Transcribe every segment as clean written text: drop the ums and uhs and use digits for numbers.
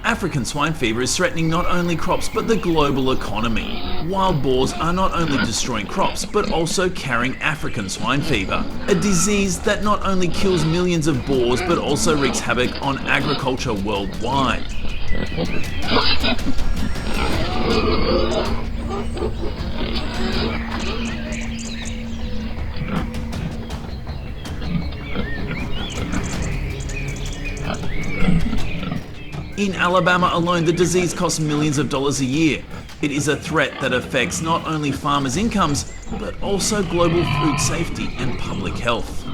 African swine fever is threatening not only crops but the global economy. Wild boars are not only destroying crops but also carrying African swine fever, a disease that not only kills millions of boars but also wreaks havoc on agriculture worldwide. In Alabama alone, the disease costs millions of dollars a year. It is a threat that affects not only farmers' incomes, but also global food safety and public health.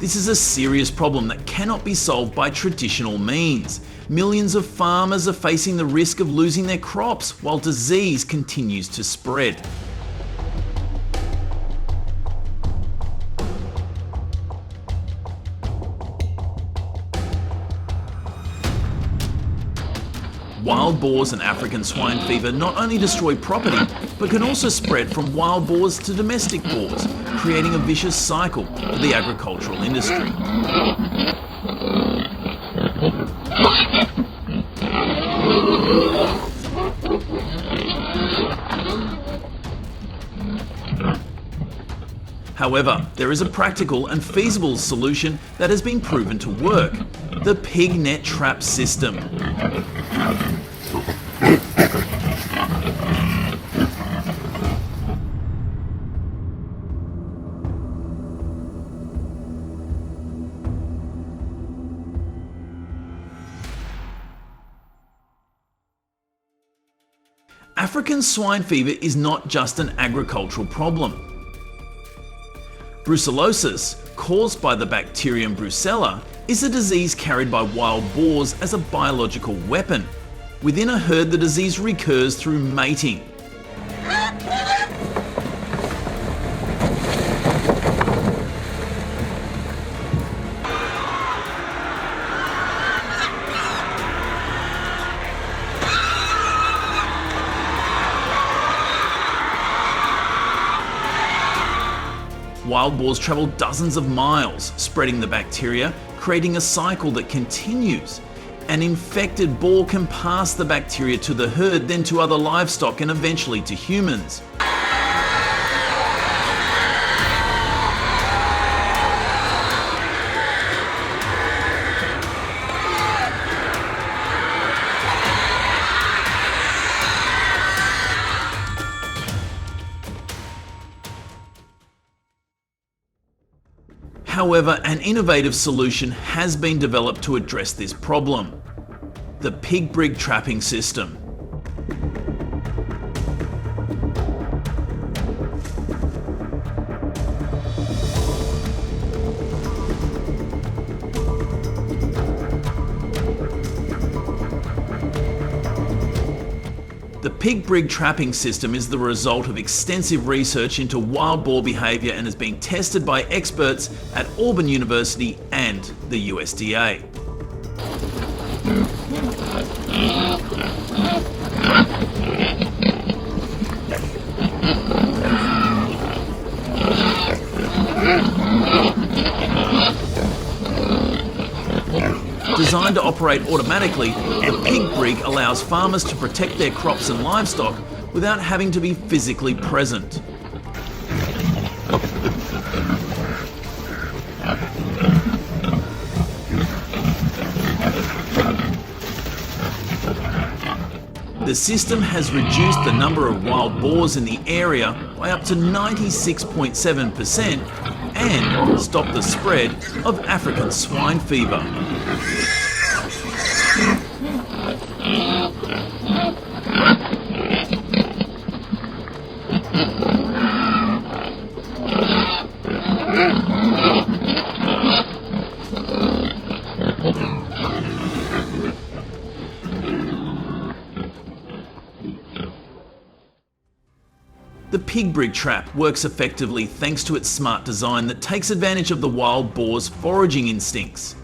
This is a serious problem that cannot be solved by traditional means. Millions of farmers are facing the risk of losing their crops while disease continues to spread. Wild boars and African swine fever not only destroy property, but can also spread from wild boars to domestic boars, creating a vicious cycle for the agricultural industry. However, there is a practical and feasible solution that has been proven to work: the pig net trap system. African swine fever is not just an agricultural problem. Brucellosis, caused by the bacterium Brucella, is a disease carried by wild boars as a biological weapon. Within a herd, the disease recurs through mating. Wild boars travel dozens of miles, spreading the bacteria, creating a cycle that continues. An infected boar can pass the bacteria to the herd, then to other livestock, and eventually to humans. However, an innovative solution has been developed to address this problem: the pig brig trapping system. The pig brig trapping system is the result of extensive research into wild boar behaviour and has been tested by experts at Auburn University and the USDA. Designed to operate automatically, the pig brig allows farmers to protect their crops and livestock without having to be physically present. The system has reduced the number of wild boars in the area by up to 96.7%, and stop the spread of African swine fever. The pig brig trap works effectively thanks to its smart design that takes advantage of the wild boar's foraging instincts.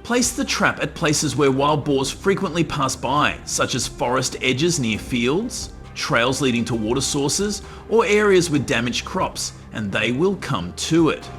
Place the trap at places where wild boars frequently pass by, such as forest edges near fields, trails leading to water sources, or areas with damaged crops, and they will come to it.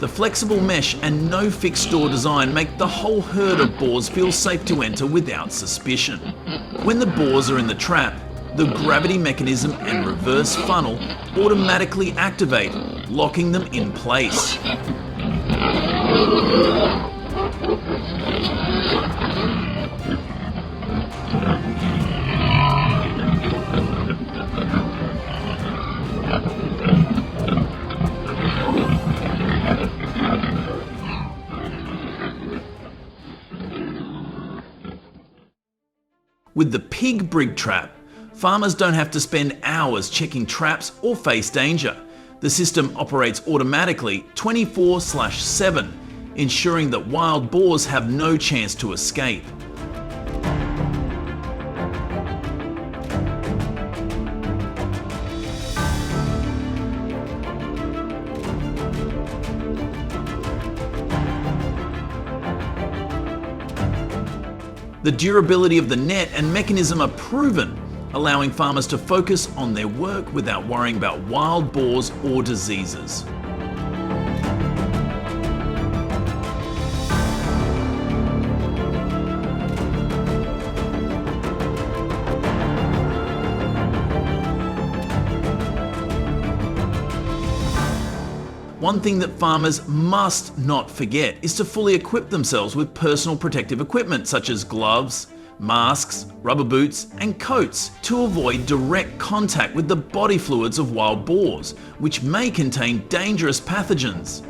The flexible mesh and no fixed door design make the whole herd of boars feel safe to enter without suspicion. When the boars are in the trap, the gravity mechanism and reverse funnel automatically activate, locking them in place. With the pig brig trap, farmers don't have to spend hours checking traps or face danger. The system operates automatically 24/7, ensuring that wild boars have no chance to escape. The durability of the net and mechanism are proven, allowing farmers to focus on their work without worrying about wild boars or diseases. One thing that farmers must not forget is to fully equip themselves with personal protective equipment such as gloves, masks, rubber boots and coats to avoid direct contact with the body fluids of wild boars, which may contain dangerous pathogens.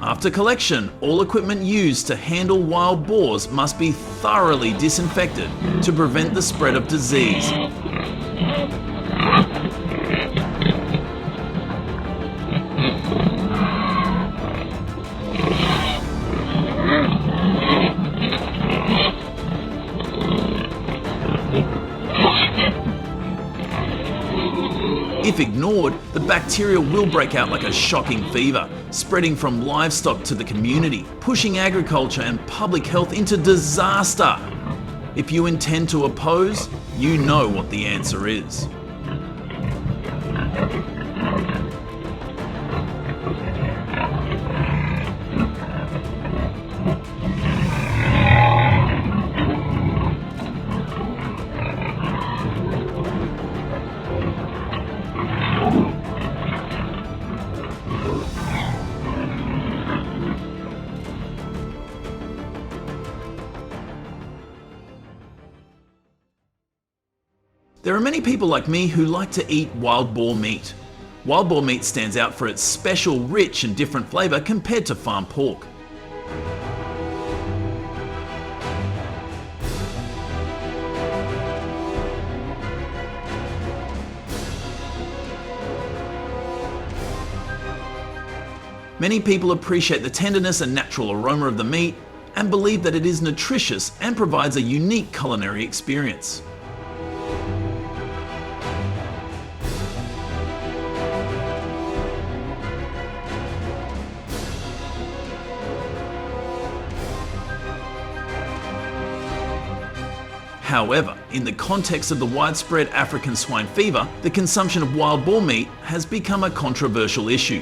After collection, all equipment used to handle wild boars must be thoroughly disinfected to prevent the spread of disease. If ignored, the bacteria will break out like a shocking fever, spreading from livestock to the community, pushing agriculture and public health into disaster. If you intend to oppose, you know what the answer is. There are many people like me who like to eat wild boar meat. Wild boar meat stands out for its special, rich and different flavour compared to farm pork. Many people appreciate the tenderness and natural aroma of the meat, and believe that it is nutritious and provides a unique culinary experience. However, in the context of the widespread African swine fever, the consumption of wild boar meat has become a controversial issue.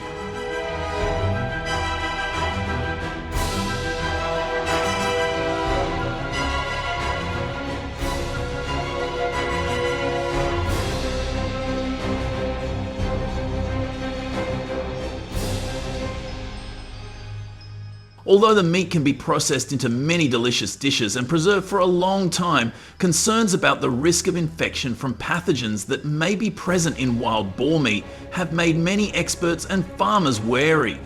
Although the meat can be processed into many delicious dishes and preserved for a long time, concerns about the risk of infection from pathogens that may be present in wild boar meat have made many experts and farmers wary.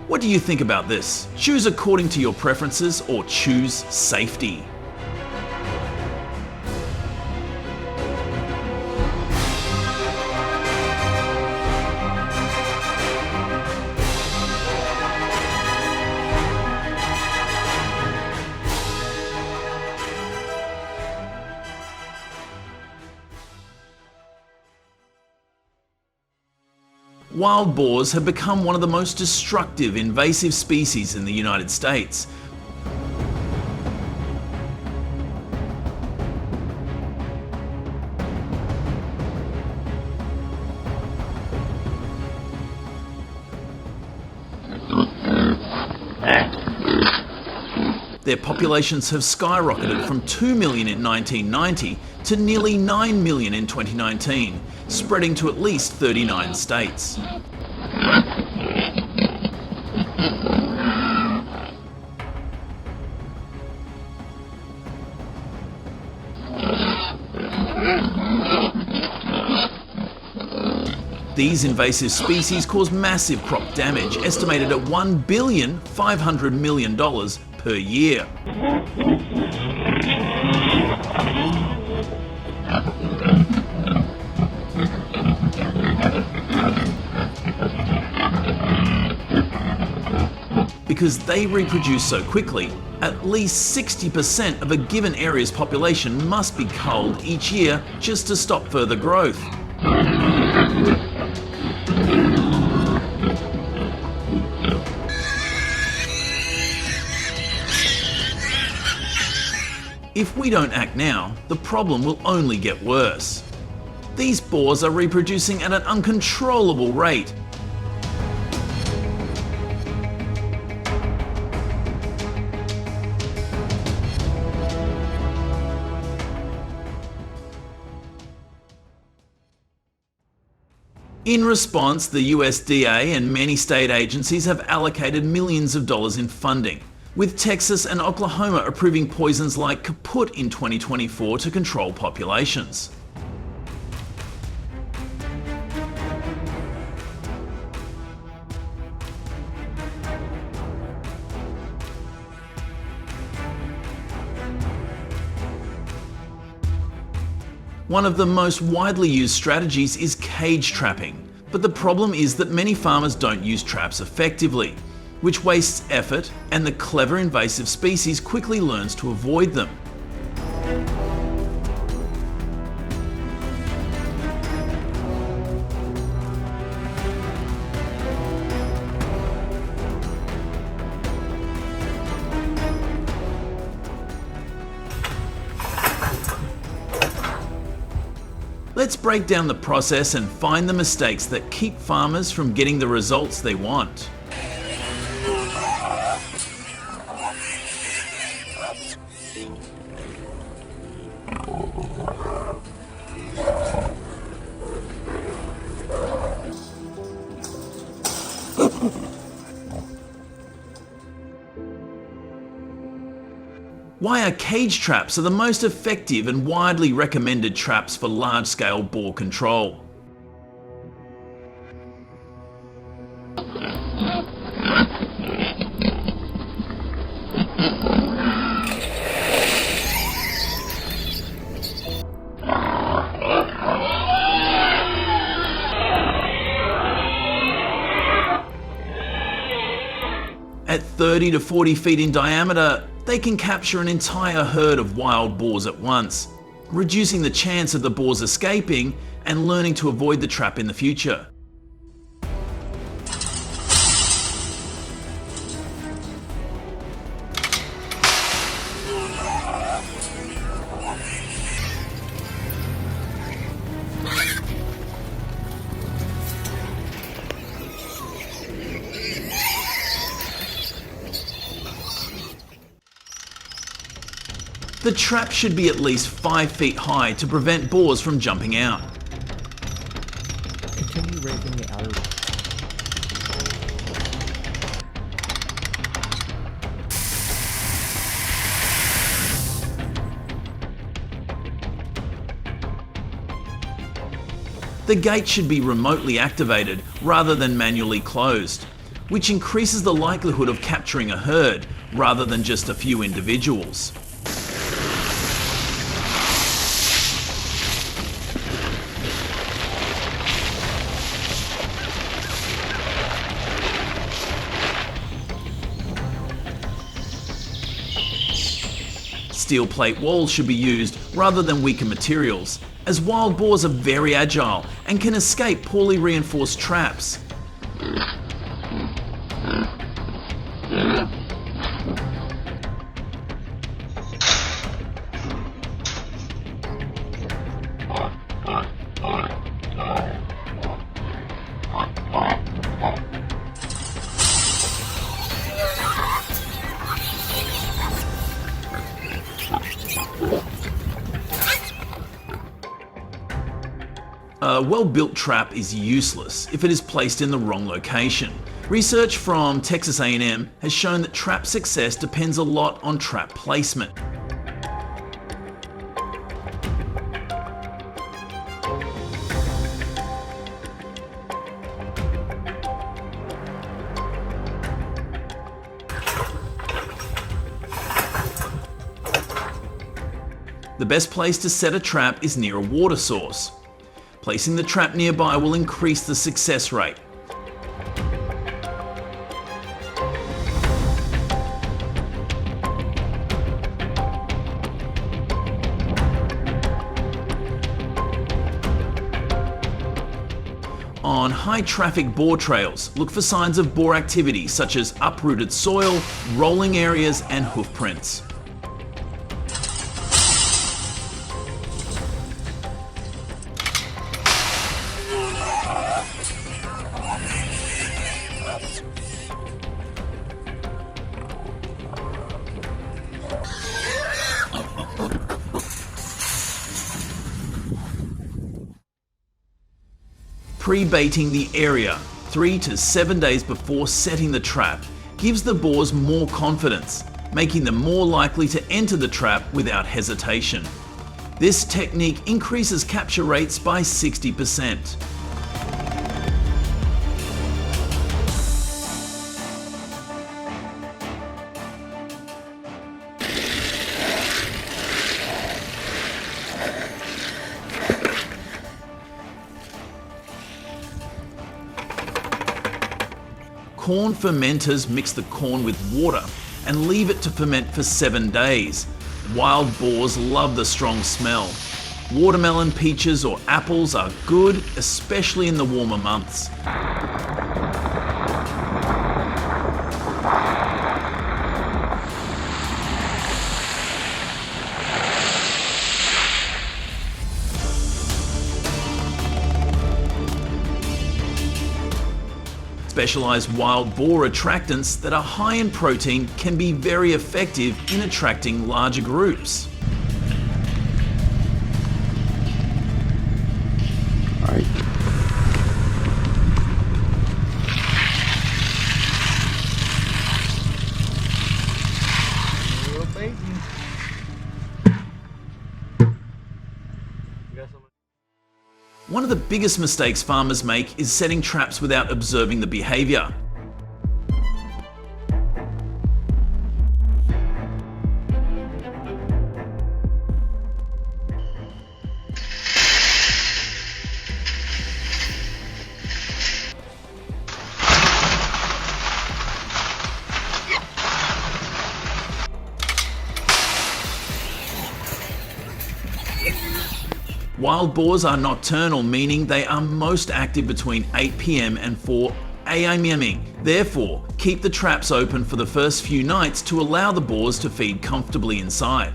What do you think about this? Choose according to your preferences or choose safety. Wild boars have become one of the most destructive invasive species in the United States. Their populations have skyrocketed from 2 million in 1990 to nearly 9 million in 2019, spreading to at least 39 states. These invasive species cause massive crop damage, estimated at $1.5 billion per year. Because they reproduce so quickly, at least 60% of a given area's population must be culled each year just to stop further growth. If we don't act now, the problem will only get worse. These boars are reproducing at an uncontrollable rate. In response, the USDA and many state agencies have allocated millions of dollars in funding, with Texas and Oklahoma approving poisons like kaput in 2024 to control populations. One of the most widely used strategies is cage trapping, but the problem is that many farmers don't use traps effectively, which wastes effort, and the clever invasive species quickly learns to avoid them. Let's break down the process and find the mistakes that keep farmers from getting the results they want. Wire cage traps are the most effective and widely recommended traps for large-scale boar control. 30 to 40 feet in diameter, they can capture an entire herd of wild boars at once, reducing the chance of the boars escaping and learning to avoid the trap in the future. The trap should be at least 5 feet high to prevent boars from jumping out. Continue raising the outer. The gate should be remotely activated rather than manually closed, which increases the likelihood of capturing a herd rather than just a few individuals. Steel plate walls should be used rather than weaker materials, as wild boars are very agile and can escape poorly reinforced traps. A well-built trap is useless if it is placed in the wrong location. Research from Texas A&M has shown that trap success depends a lot on trap placement. The best place to set a trap is near a water source. Placing the trap nearby will increase the success rate. On high-traffic boar trails, look for signs of boar activity such as uprooted soil, rolling areas, and hoof prints. Pre-baiting the area 3 to 7 days before setting the trap gives the boars more confidence, making them more likely to enter the trap without hesitation. This technique increases capture rates by 60%. Corn fermenters mix the corn with water and leave it to ferment for 7 days. Wild boars love the strong smell. Watermelon, peaches, or apples are good, especially in the warmer months. Specialized wild boar attractants that are high in protein can be very effective in attracting larger groups. All right. One of the biggest mistakes farmers make is setting traps without observing the behavior. Wild boars are nocturnal, meaning they are most active between 8 p.m. and 4 a.m. Therefore, keep the traps open for the first few nights to allow the boars to feed comfortably inside.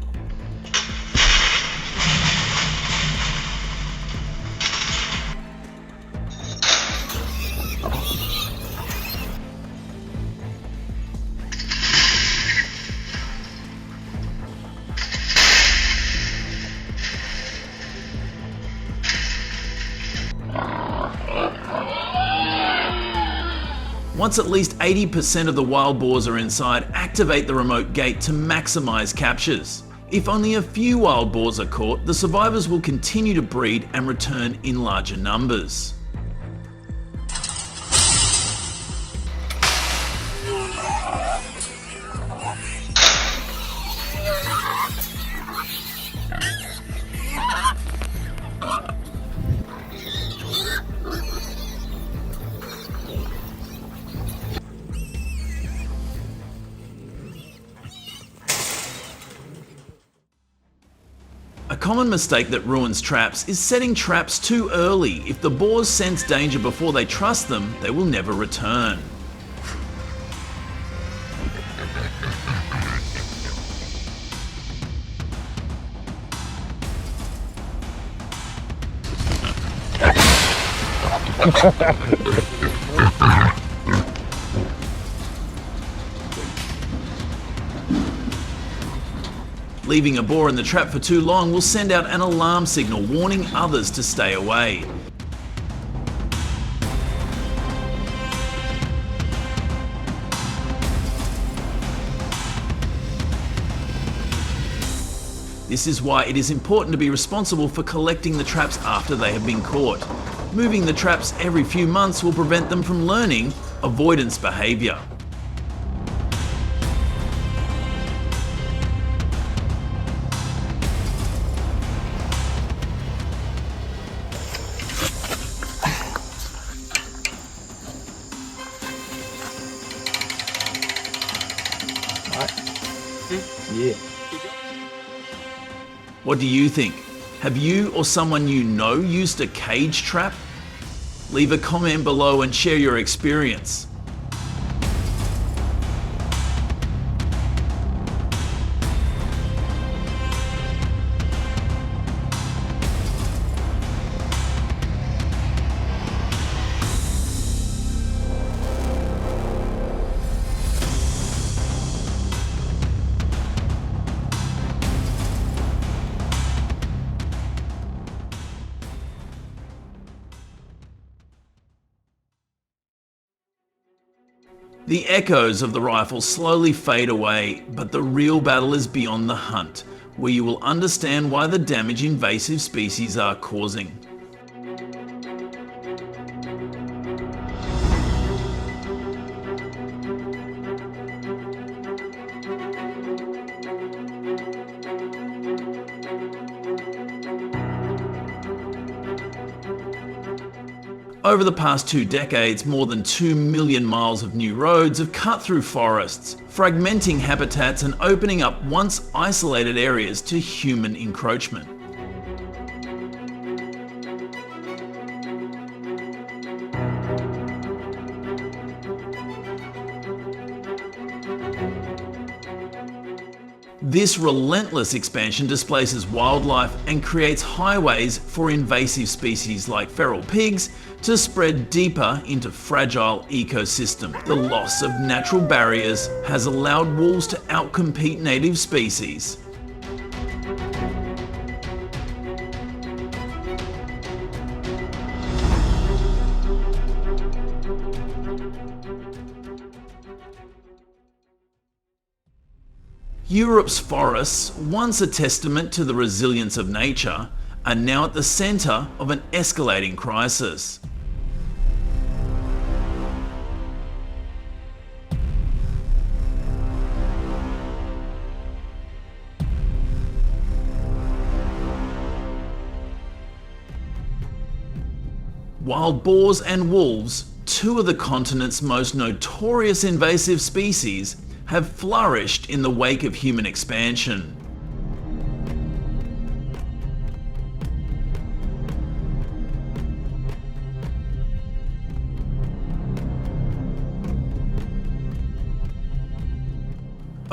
Once at least 80% of the wild boars are inside, activate the remote gate to maximize captures. If only a few wild boars are caught, the survivors will continue to breed and return in larger numbers. A common mistake that ruins traps is setting traps too early. If the boars sense danger before they trust them, they will never return. Leaving a boar in the trap for too long will send out an alarm signal warning others to stay away. This is why it is important to be responsible for collecting the traps after they have been caught. Moving the traps every few months will prevent them from learning avoidance behavior. Yeah. What do you think? Have you or someone you know used a cage trap? Leave a comment below and share your experience. The echoes of the rifle slowly fade away, but the real battle is beyond the hunt, where you will understand why the damage invasive species are causing. Over the past 2 decades, more than 2 million miles of new roads have cut through forests, fragmenting habitats and opening up once isolated areas to human encroachment. This relentless expansion displaces wildlife and creates highways for invasive species like feral pigs to spread deeper into fragile ecosystems. The loss of natural barriers has allowed wolves to outcompete native species. Europe's forests, once a testament to the resilience of nature, are now at the centre of an escalating crisis. Wild boars and wolves, 2 of the continent's most notorious invasive species, have flourished in the wake of human expansion.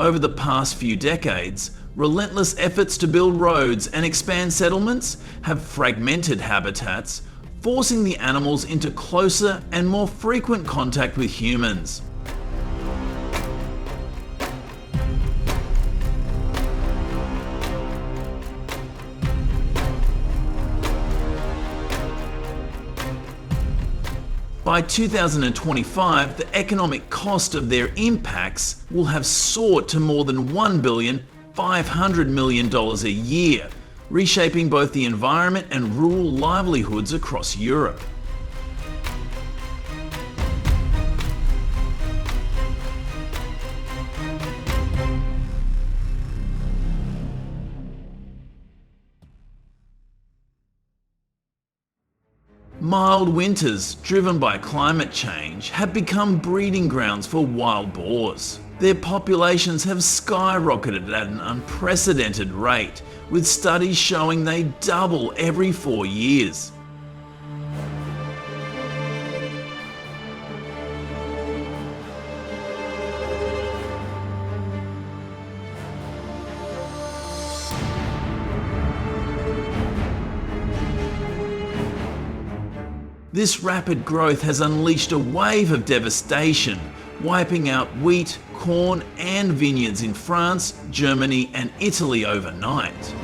Over the past few decades, relentless efforts to build roads and expand settlements have fragmented habitats, forcing the animals into closer and more frequent contact with humans. By 2025, the economic cost of their impacts will have soared to more than $1.5 billion a year, reshaping both the environment and rural livelihoods across Europe. Mild winters, driven by climate change, have become breeding grounds for wild boars. Their populations have skyrocketed at an unprecedented rate, with studies showing they double every 4 years. This rapid growth has unleashed a wave of devastation, wiping out wheat, corn, and vineyards in France, Germany, and Italy overnight.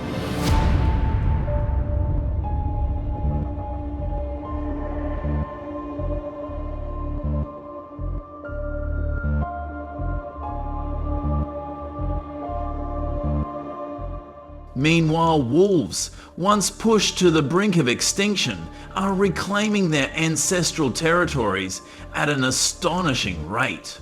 Meanwhile, wolves, once pushed to the brink of extinction, are reclaiming their ancestral territories at an astonishing rate.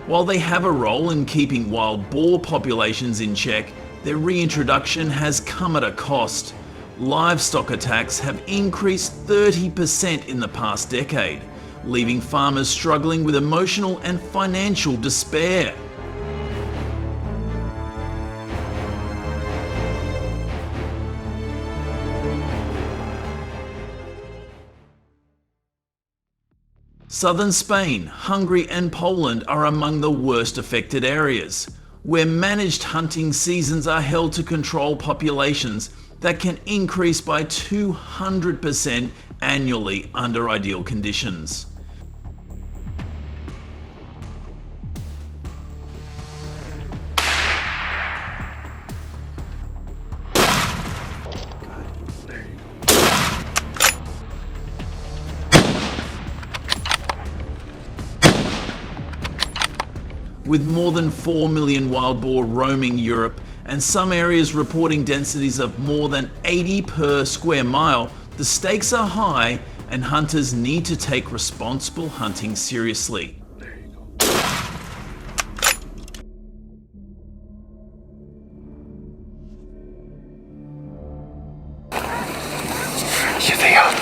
While they have a role in keeping wild boar populations in check, their reintroduction has come at a cost. Livestock attacks have increased 30% in the past decade, leaving farmers struggling with emotional and financial despair. Southern Spain, Hungary, and Poland are among the worst affected areas, where managed hunting seasons are held to control populations that can increase by 200% annually under ideal conditions. With more than 4 million wild boar roaming Europe, and some areas reporting densities of more than 80 per square mile, the stakes are high and hunters need to take responsible hunting seriously. Here they are.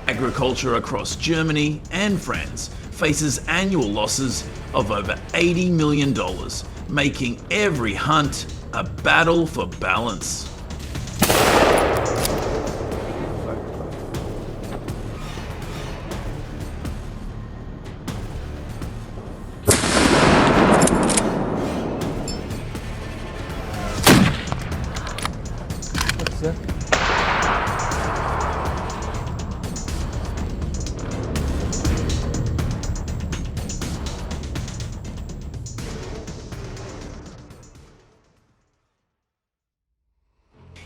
Agriculture across Germany and France faces annual losses of over $80 million, making every hunt a battle for balance. What's that?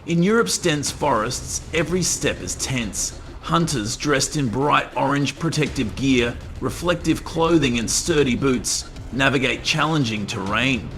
In Europe's dense forests, every step is tense. Hunters dressed in bright orange protective gear, reflective clothing and sturdy boots navigate challenging terrain.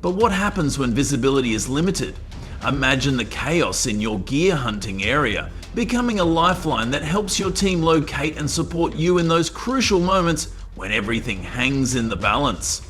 But what happens when visibility is limited? Imagine the chaos in your gear hunting area, becoming a lifeline that helps your team locate and support you in those crucial moments when everything hangs in the balance.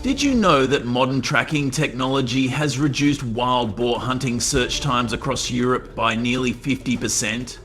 Did you know that modern tracking technology has reduced wild boar hunting search times across Europe by nearly 50%?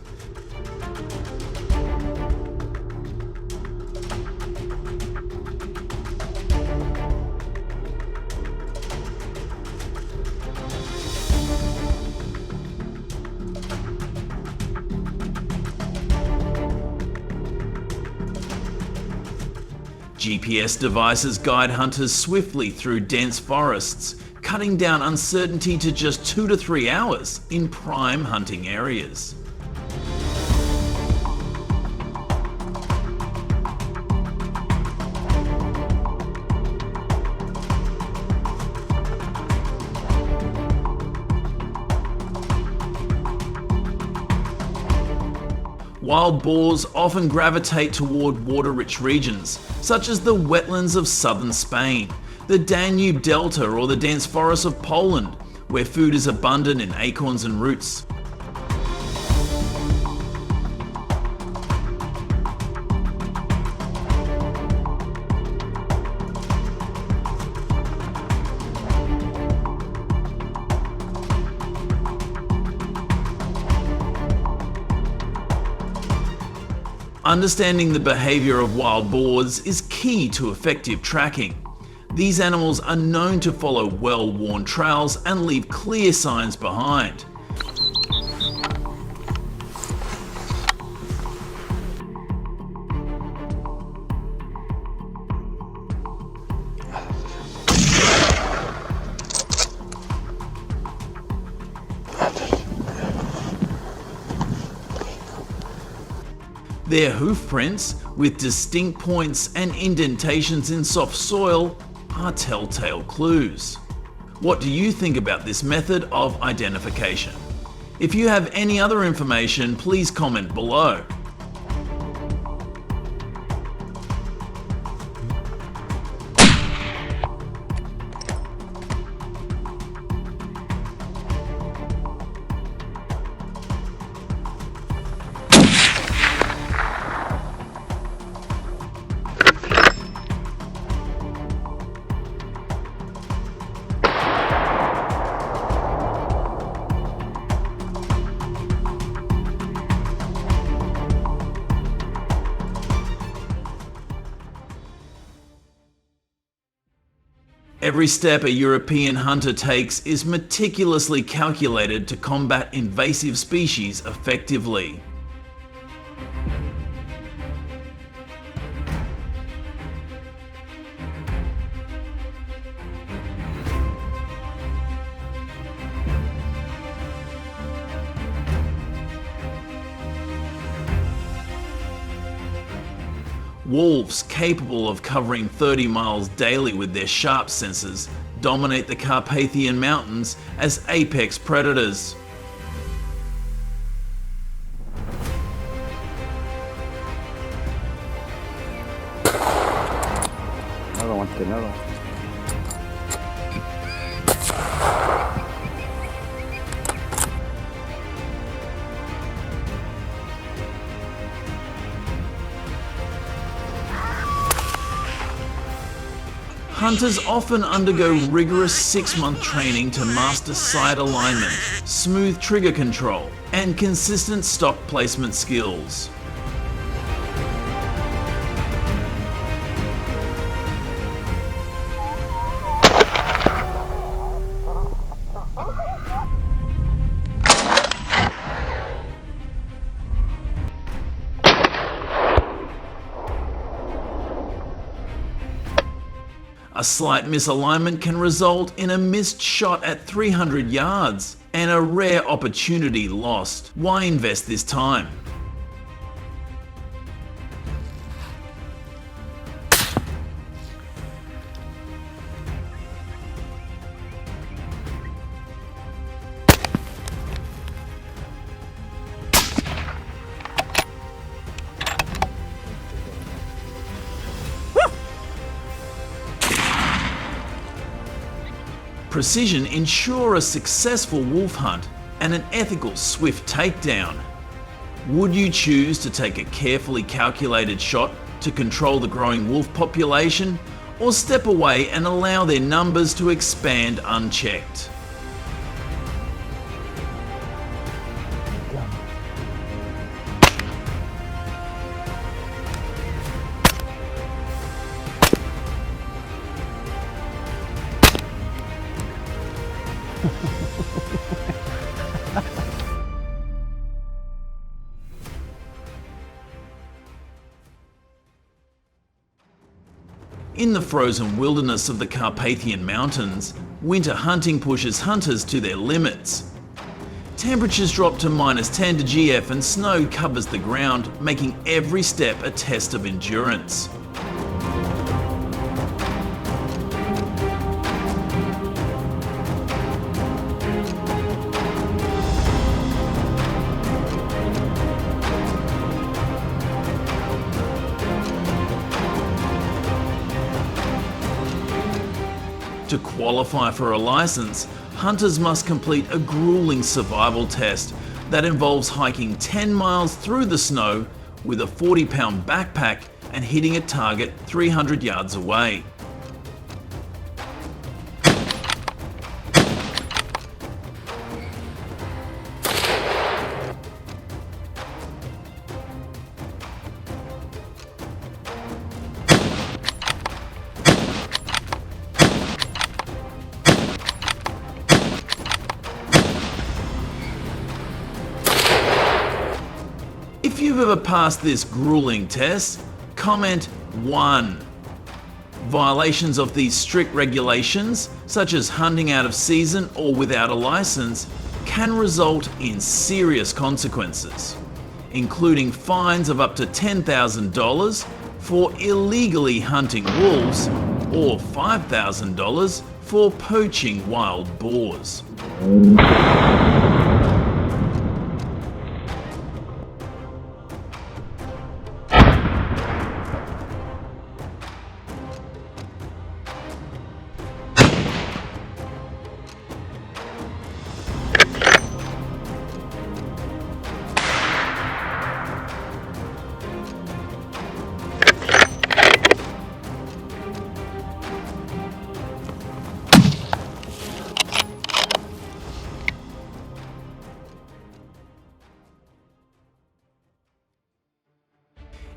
GPS devices guide hunters swiftly through dense forests, cutting down uncertainty to just 2 to 3 hours in prime hunting areas. Wild boars often gravitate toward water-rich regions, such as the wetlands of southern Spain, the Danube Delta or the dense forests of Poland, where food is abundant in acorns and roots. Understanding the behavior of wild boars is key to effective tracking. These animals are known to follow well-worn trails and leave clear signs behind. Their hoof prints, with distinct points and indentations in soft soil, are telltale clues. What do you think about this method of identification? If you have any other information, please comment below. Every step a European hunter takes is meticulously calculated to combat invasive species effectively. Wolves, capable of covering 30 miles daily with their sharp senses, dominate the Carpathian Mountains as apex predators. Hunters often undergo rigorous 6-month training to master sight alignment, smooth trigger control, and consistent stock placement skills. A slight misalignment can result in a missed shot at 300 yards, and a rare opportunity lost. Why invest this time? Precision ensure a successful wolf hunt and an ethical, swift takedown. Would you choose to take a carefully calculated shot to control the growing wolf population, or step away and allow their numbers to expand unchecked? In the frozen wilderness of the Carpathian Mountains, winter hunting pushes hunters to their limits. Temperatures drop to -10 to GF and snow covers the ground, making every step a test of endurance. To qualify for a license, hunters must complete a grueling survival test that involves hiking 10 miles through the snow with a 40-pound backpack and hitting a target 300 yards away. If you've ever passed this grueling test, comment 1. Violations of these strict regulations, such as hunting out of season or without a license, can result in serious consequences, including fines of up to $10,000 for illegally hunting wolves or $5,000 for poaching wild boars.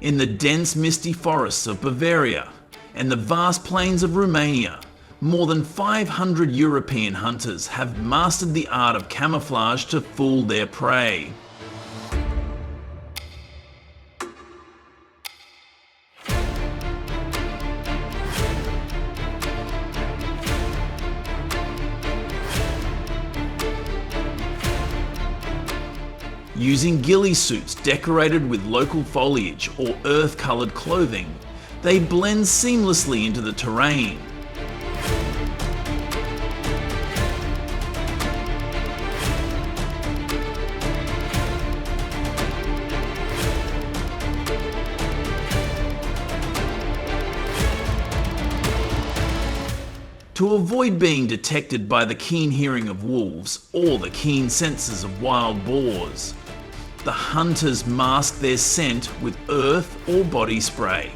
In the dense misty forests of Bavaria and the vast plains of Romania, more than 500 European hunters have mastered the art of camouflage to fool their prey. Using ghillie suits decorated with local foliage or earth-coloured clothing, they blend seamlessly into the terrain. To avoid being detected by the keen hearing of wolves or the keen senses of wild boars, the hunters mask their scent with earth or body spray.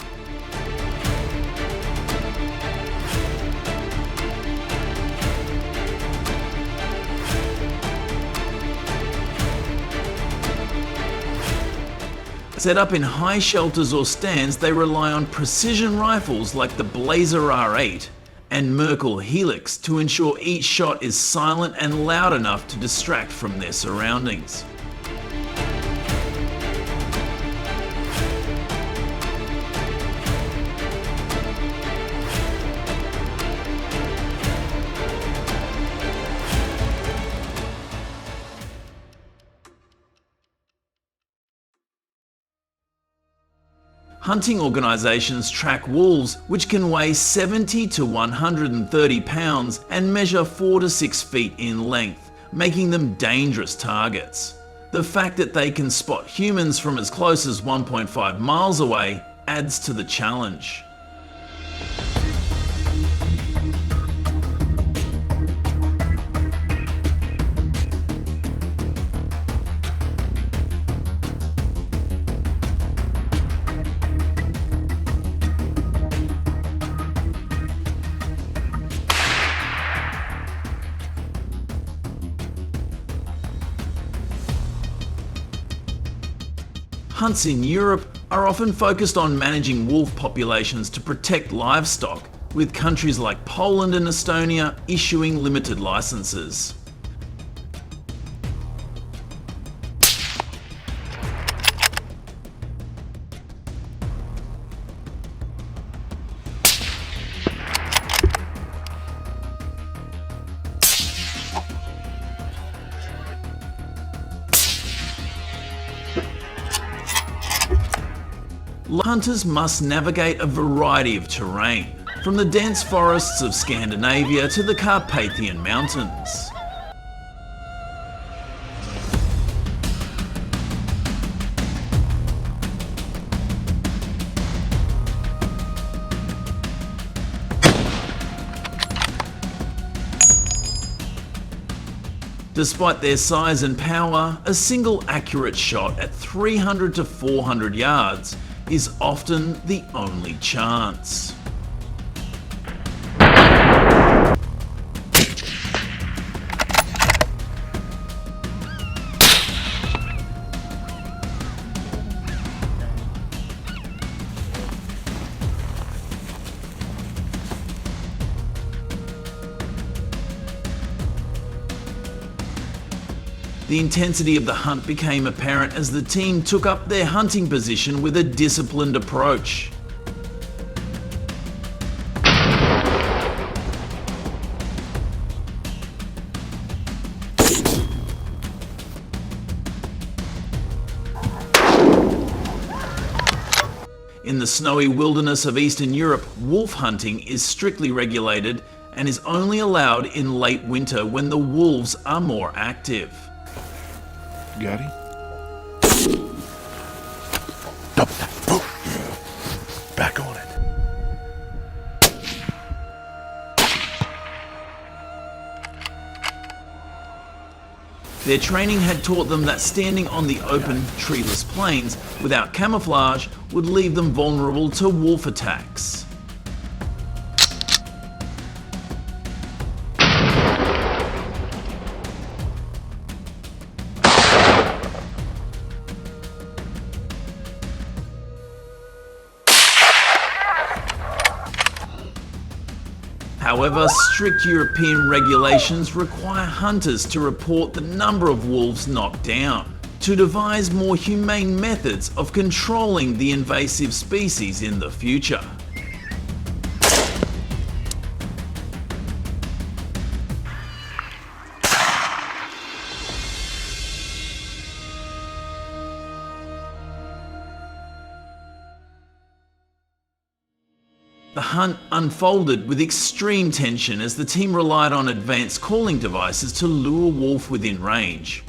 Set up in high shelters or stands, they rely on precision rifles like the Blazer R8 and Merkel Helix to ensure each shot is silent and loud enough to distract from their surroundings. Hunting organisations track wolves, which can weigh 70 to 130 pounds and measure 4 to 6 feet in length, making them dangerous targets. The fact that they can spot humans from as close as 1.5 miles away adds to the challenge. Hunts in Europe are often focused on managing wolf populations to protect livestock, with countries like Poland and Estonia issuing limited licenses. Hunters must navigate a variety of terrain, from the dense forests of Scandinavia to the Carpathian Mountains. Despite their size and power, a single accurate shot at 300 to 400 yards is often the only chance. The intensity of the hunt became apparent as the team took up their hunting position with a disciplined approach. In the snowy wilderness of Eastern Europe, wolf hunting is strictly regulated and is only allowed in late winter when the wolves are more active. Got him? Back on it. Their training had taught them that standing on the open, treeless plains without camouflage would leave them vulnerable to wolf attacks. However, strict European regulations require hunters to report the number of wolves knocked down, to devise more humane methods of controlling the invasive species in the future. The hunt unfolded with extreme tension as the team relied on advanced calling devices to lure wolf within range.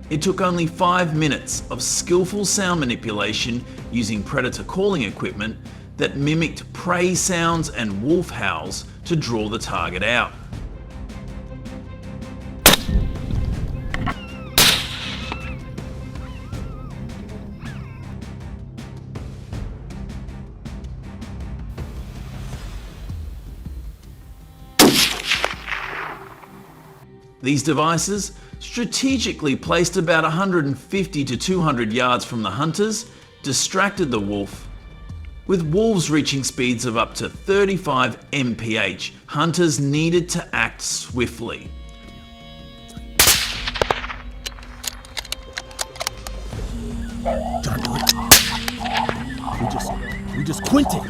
It took only 5 minutes of skillful sound manipulation using predator calling equipment that mimicked prey sounds and wolf howls to draw the target out. These devices, strategically placed about 150 to 200 yards from the hunters, distracted the wolf. With wolves reaching speeds of up to 35 mph, hunters needed to act swiftly. We just quinted.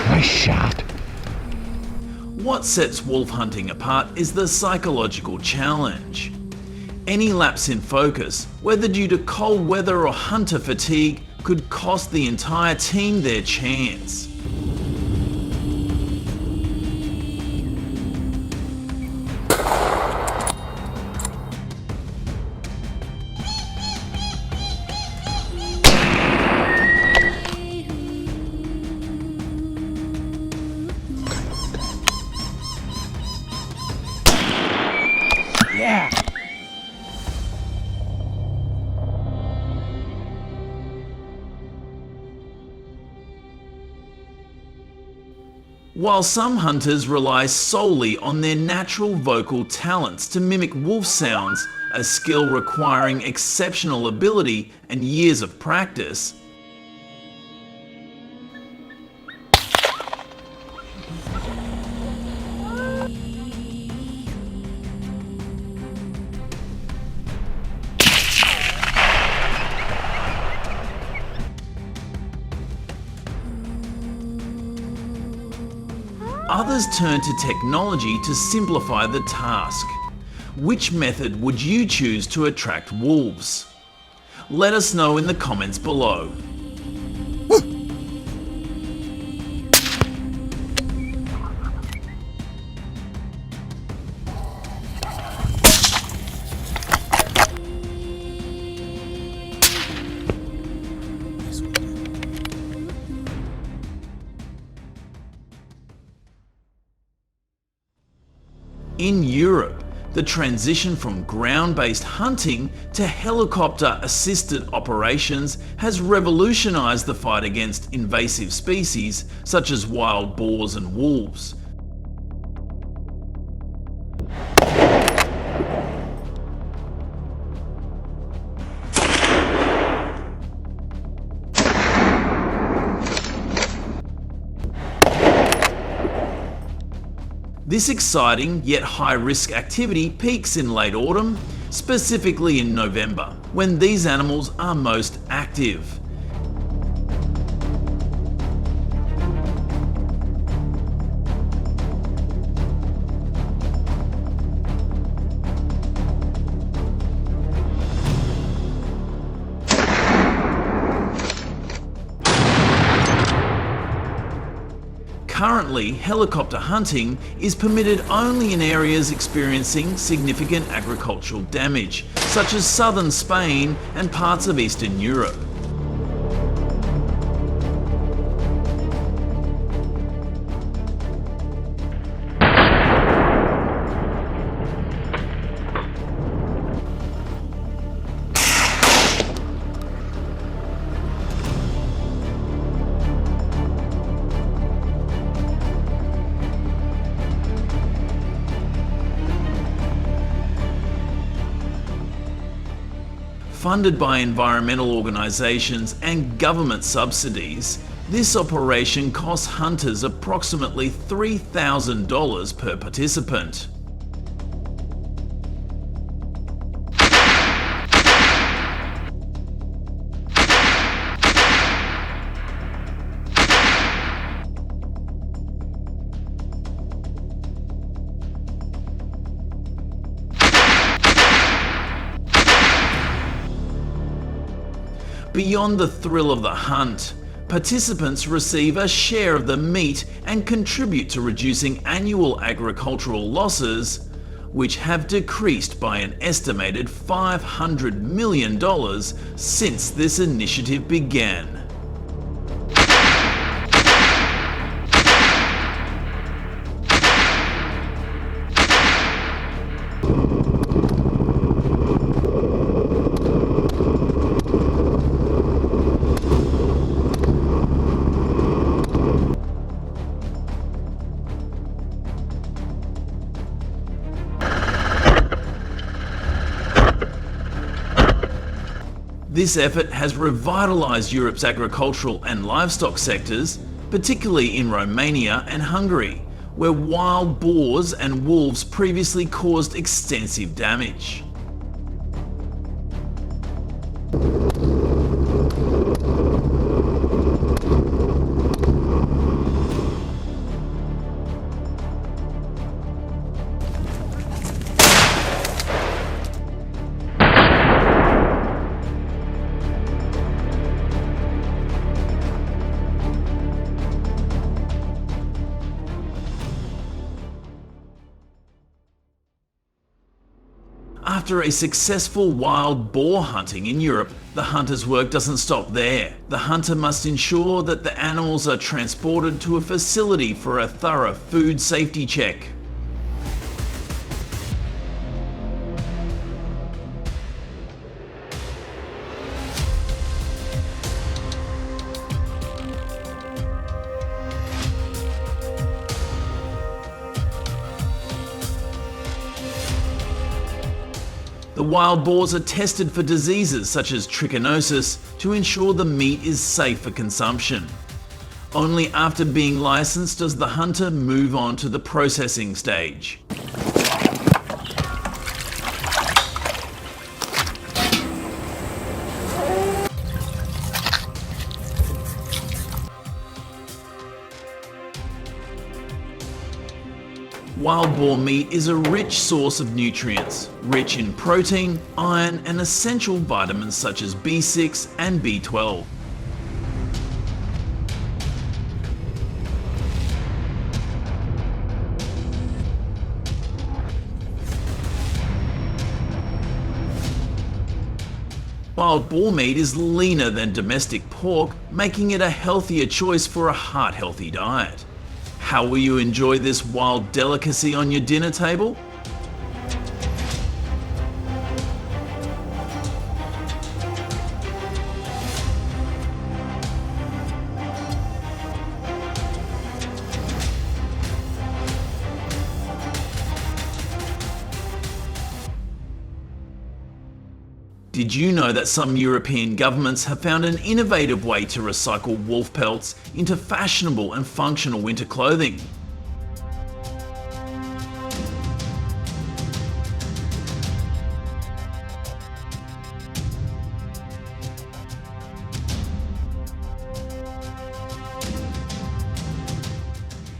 Nice shot. What sets wolf hunting apart is the psychological challenge. Any lapse in focus, whether due to cold weather or hunter fatigue, could cost the entire team their chance. Yeah. While some hunters rely solely on their natural vocal talents to mimic wolf sounds, a skill requiring exceptional ability and years of practice, others turn to technology to simplify the task. Which method would you choose to attract wolves? Let us know in the comments below. In Europe, the transition from ground-based hunting to helicopter-assisted operations has revolutionized the fight against invasive species such as wild boars and wolves. This exciting yet high-risk activity peaks in late autumn, specifically in November, when these animals are most active. Currently, helicopter hunting is permitted only in areas experiencing significant agricultural damage, such as southern Spain and parts of Eastern Europe. Funded by environmental organisations and government subsidies, this operation costs hunters approximately $3,000 per participant. Beyond the thrill of the hunt, participants receive a share of the meat and contribute to reducing annual agricultural losses, which have decreased by an estimated $500 million since this initiative began. This effort has revitalised Europe's agricultural and livestock sectors, particularly in Romania and Hungary, where wild boars and wolves previously caused extensive damage. After a successful wild boar hunting in Europe, the hunter's work doesn't stop there. The hunter must ensure that the animals are transported to a facility for a thorough food safety check. The wild boars are tested for diseases such as trichinosis to ensure the meat is safe for consumption. Only after being licensed does the hunter move on to the processing stage. Wild boar meat is a rich source of nutrients, rich in protein, iron, and essential vitamins such as B6 and B12. Wild boar meat is leaner than domestic pork, making it a healthier choice for a heart-healthy diet. How will you enjoy this wild delicacy on your dinner table? Did you know that some European governments have found an innovative way to recycle wolf pelts into fashionable and functional winter clothing?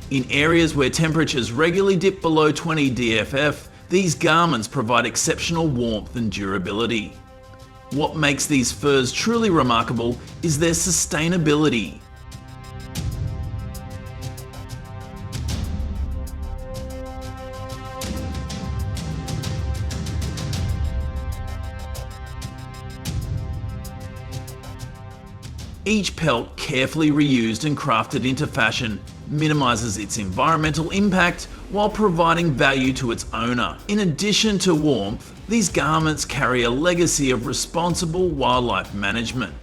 In areas where temperatures regularly dip below 20 DFF, these garments provide exceptional warmth and durability. What makes these furs truly remarkable is their sustainability. Each pelt, carefully reused and crafted into fashion, minimises its environmental impact while providing value to its owner. In addition to warmth, these garments carry a legacy of responsible wildlife management.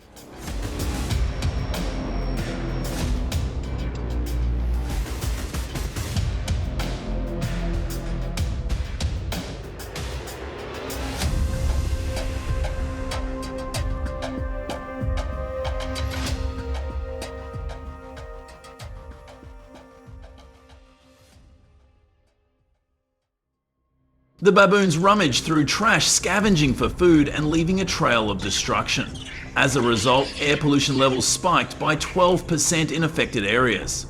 The baboons rummage through trash, scavenging for food and leaving a trail of destruction. As a result, air pollution levels spiked by 12% in affected areas.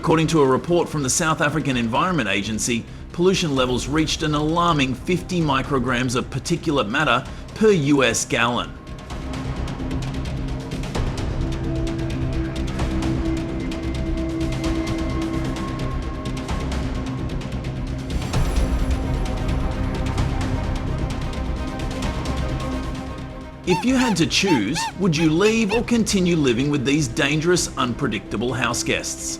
According to a report from the South African Environment Agency, pollution levels reached an alarming 50 micrograms of particulate matter per US gallon. If you had to choose, would you leave or continue living with these dangerous, unpredictable house guests?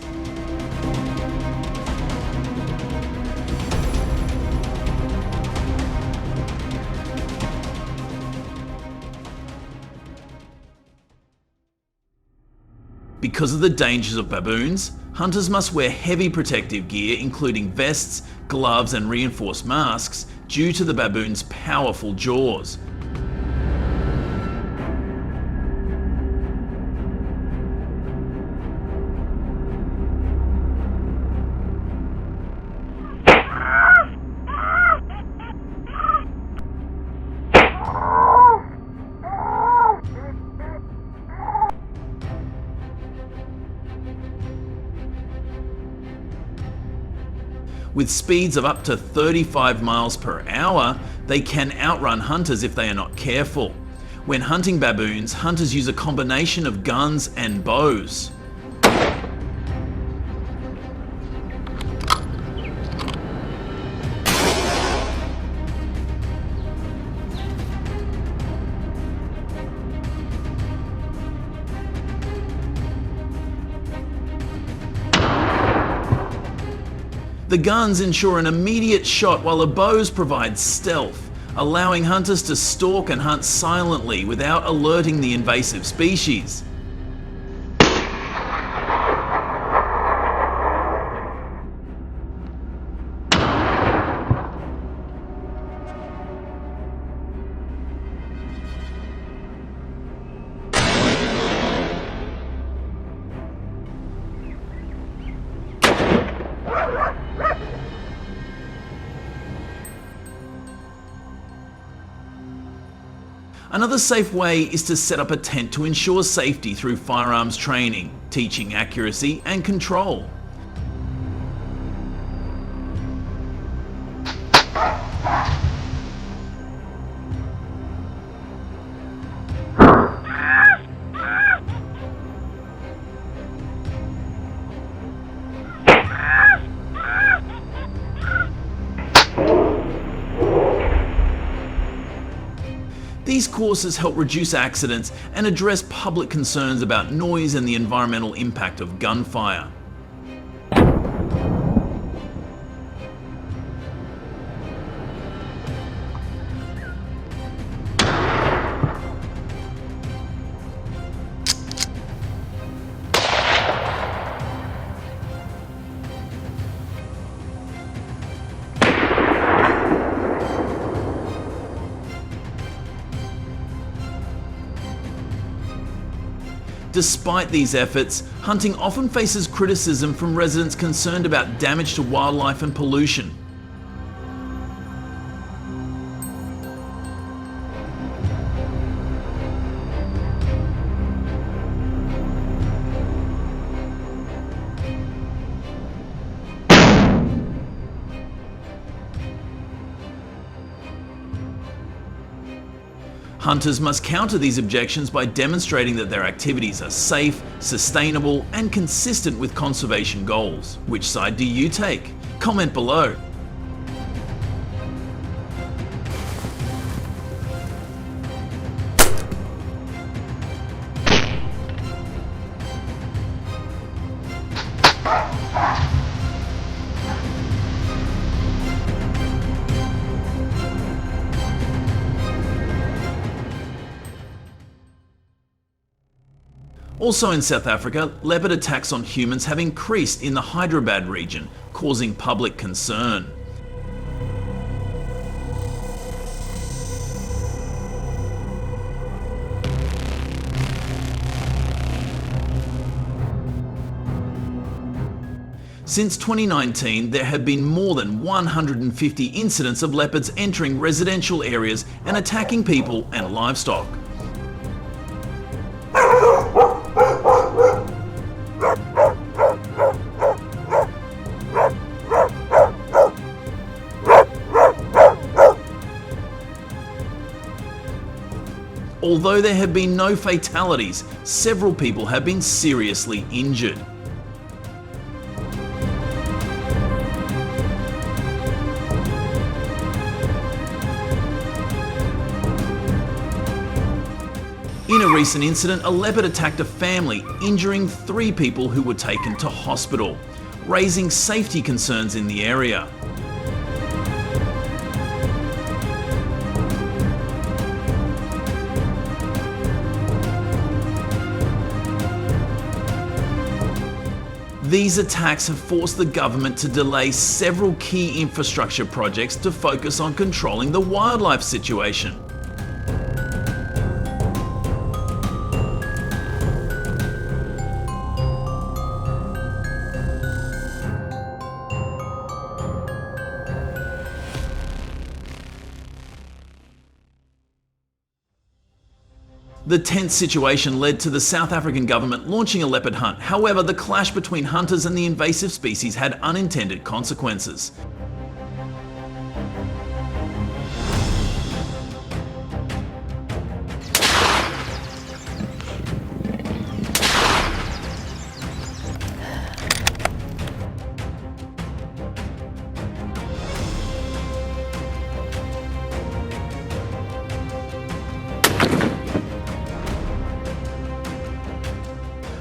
Because of the dangers of baboons, hunters must wear heavy protective gear including vests, gloves and reinforced masks due to the baboon's powerful jaws. With speeds of up to 35 miles per hour, they can outrun hunters if they are not careful. When hunting baboons, hunters use a combination of guns and bows. The guns ensure an immediate shot while the bows provide stealth, allowing hunters to stalk and hunt silently without alerting the invasive species. Another safe way is to set up a tent to ensure safety through firearms training, teaching accuracy and control. These courses help reduce accidents and address public concerns about noise and the environmental impact of gunfire. Despite these efforts, hunting often faces criticism from residents concerned about damage to wildlife and pollution. Hunters must counter these objections by demonstrating that their activities are safe, sustainable, and consistent with conservation goals. Which side do you take? Comment below. Also in South Africa, leopard attacks on humans have increased in the Hyderabad region, causing public concern. Since 2019, there have been more than 150 incidents of leopards entering residential areas and attacking people and livestock. Although there have been no fatalities, several people have been seriously injured. In a recent incident, a leopard attacked a family, injuring 3 people who were taken to hospital, raising safety concerns in the area. These attacks have forced the government to delay several key infrastructure projects to focus on controlling the wildlife situation. The tense situation led to the South African government launching a leopard hunt. However, the clash between hunters and the invasive species had unintended consequences.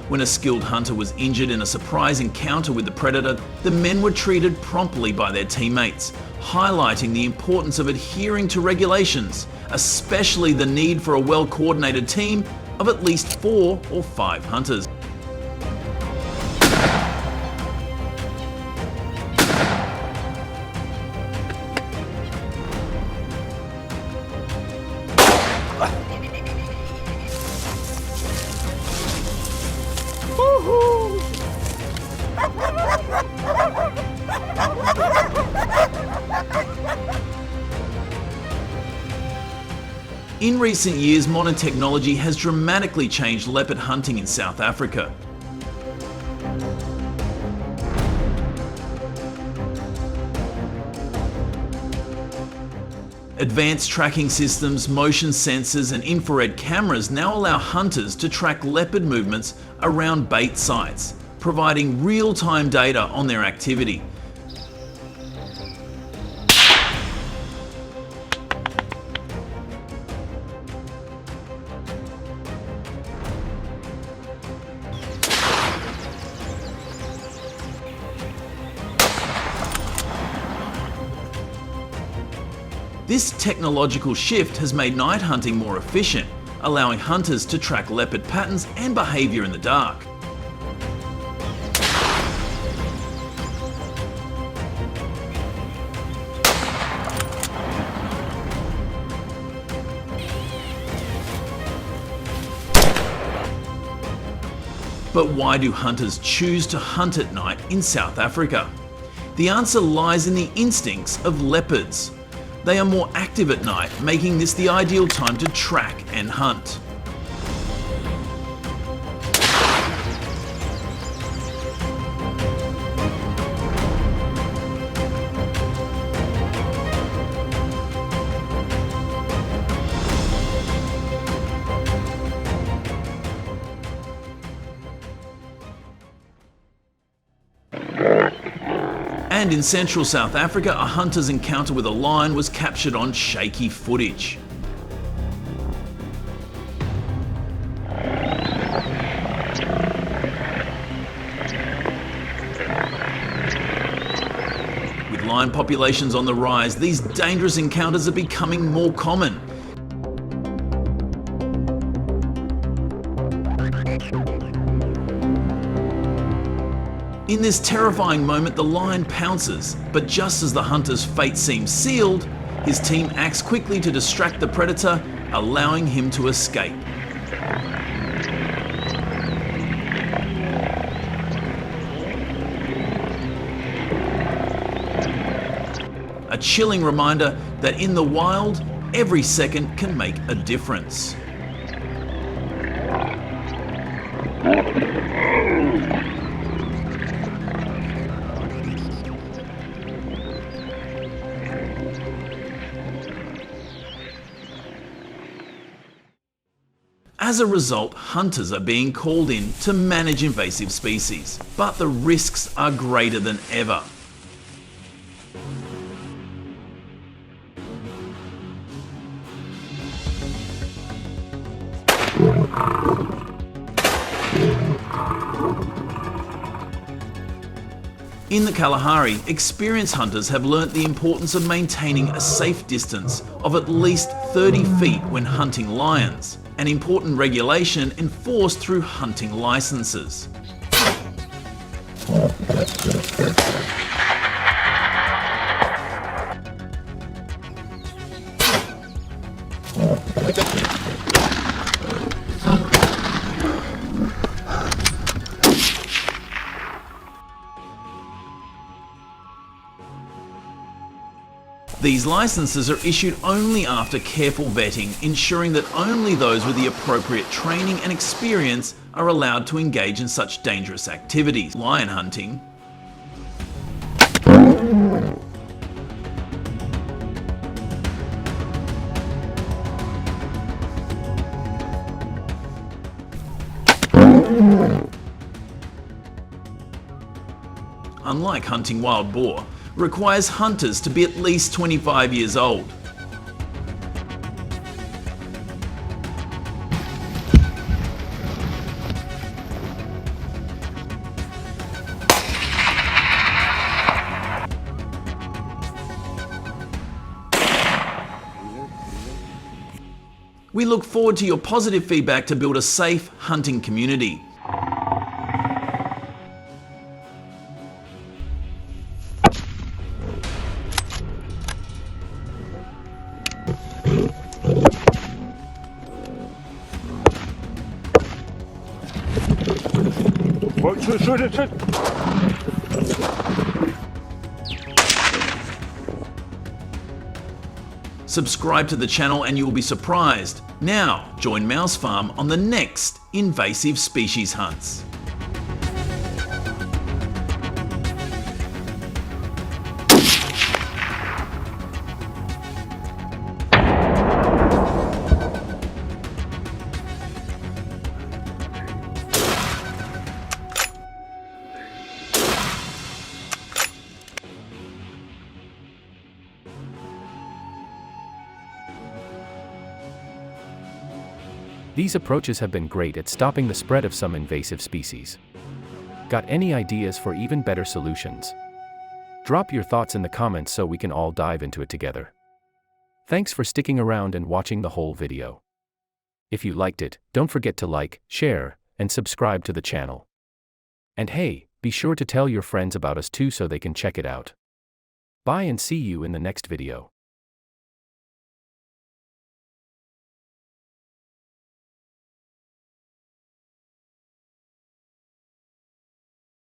When a skilled hunter was injured in a surprise encounter with the predator, the men were treated promptly by their teammates, highlighting the importance of adhering to regulations, especially the need for a well-coordinated team of at least 4 or 5 hunters. In recent years, modern technology has dramatically changed leopard hunting in South Africa. Advanced tracking systems, motion sensors and infrared cameras now allow hunters to track leopard movements around bait sites, providing real-time data on their activity. This technological shift has made night hunting more efficient, allowing hunters to track leopard patterns and behaviour in the dark. But why do hunters choose to hunt at night in South Africa? The answer lies in the instincts of leopards. They are more active at night, making this the ideal time to track and hunt. And in central South Africa, a hunter's encounter with a lion was captured on shaky footage. With lion populations on the rise, these dangerous encounters are becoming more common. In this terrifying moment, the lion pounces, but just as the hunter's fate seems sealed, his team acts quickly to distract the predator, allowing him to escape. A chilling reminder that in the wild, every second can make a difference. As a result, hunters are being called in to manage invasive species, but the risks are greater than ever. In the Kalahari, experienced hunters have learnt the importance of maintaining a safe distance of at least 30 feet when hunting lions, an important regulation enforced through hunting licenses. These licenses are issued only after careful vetting, ensuring that only those with the appropriate training and experience are allowed to engage in such dangerous activities. Lion hunting, unlike hunting wild boar, requires hunters to be at least 25 years old. We look forward to your positive feedback to build a safe hunting community. Shoot. Subscribe to the channel and you will be surprised. Now, join Mousefarm on the next invasive species hunts. These approaches have been great at stopping the spread of some invasive species. Got any ideas for even better solutions? Drop your thoughts in the comments so we can all dive into it together. Thanks for sticking around and watching the whole video. If you liked it, don't forget to like, share, and subscribe to the channel. And hey, be sure to tell your friends about us too so they can check it out. Bye and see you in the next video.